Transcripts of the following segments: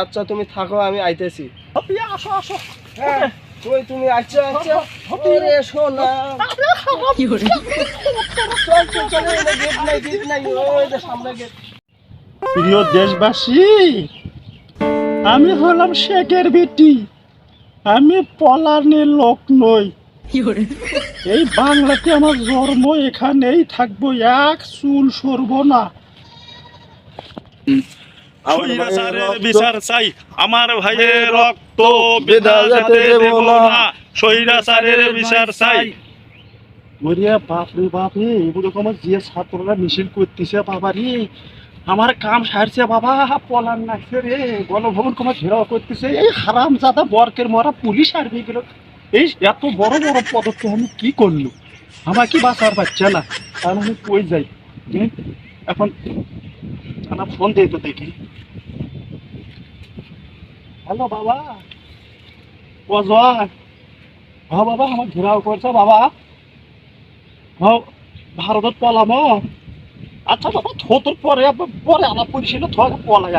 আচ্ছা তুমি থাকো, আমি আইতেছি। আসো আসো। হ্যাঁ কই তুমি? আচ্ছা আচ্ছা ওরে শোনা চল চল চল, গেট নাই গেট নাই, ওই যে সামনে গেট। প্রিয় দেশবাসী, আমি হলাম শেখের বেটি, আমি পলানের লোক নই। এই বাংলাতে আমার জন্ম, এখানেই থাকবো, এক চুল সরব না। স্বৈরাচারের বিচার চাই, আমার ভাইয়ের রক্ত বৃথা যেতে দেব না। স্বৈরাচারের বিচার চাই। ওরে বাপরে বাপরে, এরকম যে ছাত্ররা মিছিল করতেছে বাবা রে, আমার কাম সারছে বাবা, পলান নাচছে রে, গণভবন কমার ঘেরাও করতেছে। এই হারাম জাদা বরকের মরা পুলিশ আর্মি গেল, এই এত বড় বড় পদক্ষেপ আমি কি করলো? আমার কি বাঁচার পাচ্ছে না, কারণ আমি কই যাই। এখন আমার ফোন দিয়ে তো দেখি। হ্যালো বাবা, ও জয়। হ্যাঁ বাবা, আমার ঘেরাও করছে বাবা। হ্যাঁ ভারতত পলাম। আচ্ছা বাবা, তোর পরে পরে আলাপ করেছিল, তোর পলাই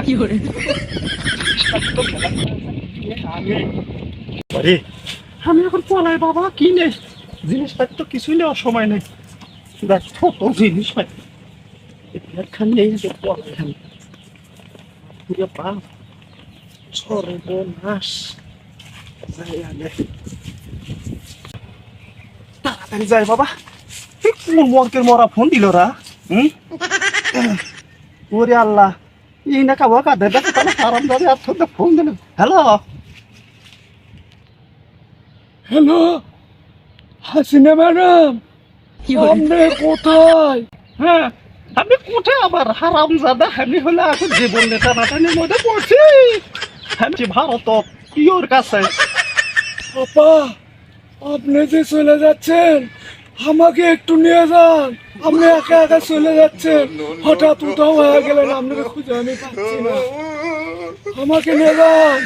আমি এখন পলাই বাবা। কি নেই জিনিসপত্র তো কিছুই নেওয়ার সময় নেই। দেখ ছোট জিনিস খান নেই যে পলাই খান বাপ সর্বনাশ। তাড়াতাড়ি যাই বাবা। কোন মর্কের মরা ফোন দিল রা? ওরে আল্লাহ, এই না কাবা কাঁদে দেখো তাহলে আরাম যাবে। আর তোর ফোন দিল। হ্যালো হ্যালো, হাসিনা ম্যাডাম, আপনি কোথায়? হ্যাঁ আমি কোথায় আবার হারাম জাদা, আমি হলে এখন জীবন নেতা নাটানির মধ্যে পড়ছি। আমি ভারত পিওর কাছে। বাবা আপনি যে চলে যাচ্ছেন, আমাকে একটু নিয়ে যান। আপনি একা একা চলে যাচ্ছেন, হঠাৎ উঠাও হয়ে গেলেন, আপনাকে খুঁজে আমি পাচ্ছি না, আমাকে নিয়ে যান।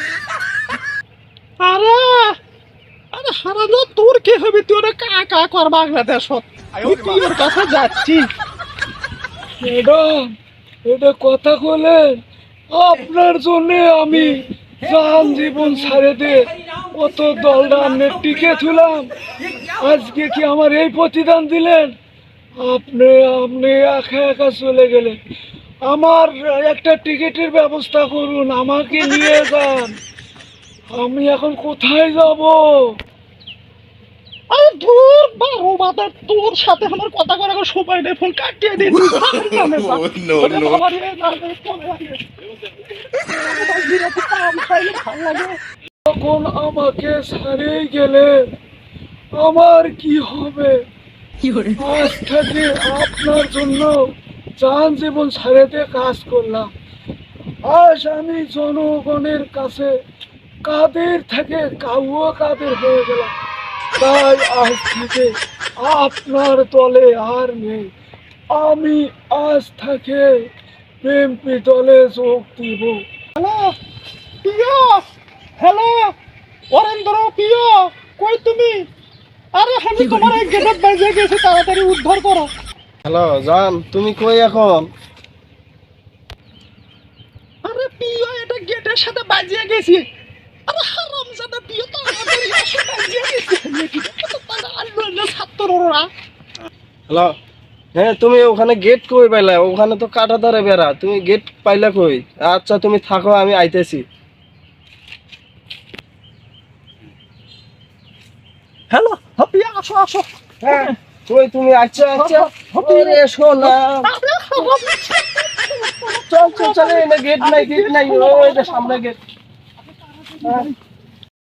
আরে আরে হারানো, তোর কি হবে? তুই ওরা কাকা কর বাংলাদেশ, তুই ওর কাছে যাচ্ছিস। ম্যাডাম এটা কথা বলেন, আপনার জন্য আমি জান জীবন ছাড়ে দে কত দলটা আপনি টিকে থুলাম, আজকে কি আমার এই প্রতিদান দিলেন? আপনি আপনি একা একা চলে গেলেন। আমার একটা টিকিটের ব্যবস্থা করুন, আমাকে নিয়ে যান। আমি এখন কোথায় যাব? তোর সাথে আমার কথা করার সময় নেই, ফোন কাটিয়ে দিন। তখন আমাকে ছাড়িয়ে গেলে আমার কি হবে? আজ থেকে আপনার জন্য জান জীবন ছাড়াতে কাজ করলাম। আজ আমি জনগণের কাছে কাদের থেকে কাউয়া কাদের হয়ে গেলাম। তাই আজ থেকে আপনার দলে আর নেই, আমি আজ থেকে বিএনপি দলে যোগ দিব। হ্যালো প্রিয়, হ্যালো অরেন্দ্র প্রিয়, কই তুমি? আরে আমি তোমার এক গেটে বেজে গেছি, তাড়াতাড়ি উদ্ধার করো। হ্যালো জান, তুমি কই এখন? আরে প্রিয়, এটা গেটের সাথে বাজিয়ে গেছি। আরে হারামজাদা প্রিয়, তাড়াতাড়ি এসে বাজিয়ে গেছি। ছাত্ররা। হ্যালো, হ্যাঁ তুমি ওখানে গেট কই পাইলা? ওখানে তো কাটা ধরে বেড়া, তুমি গেট পাইলা কই? আচ্ছা তুমি থাকো, আমি আইতেছি। হ্যালো প্রিয়, আসো আসো। হ্যাঁ কই তুমি? আচ্ছা আচ্ছা ওরে শোনা চল চল চল, গেট নাই গেট নাই, ওই যে সামনে গেট।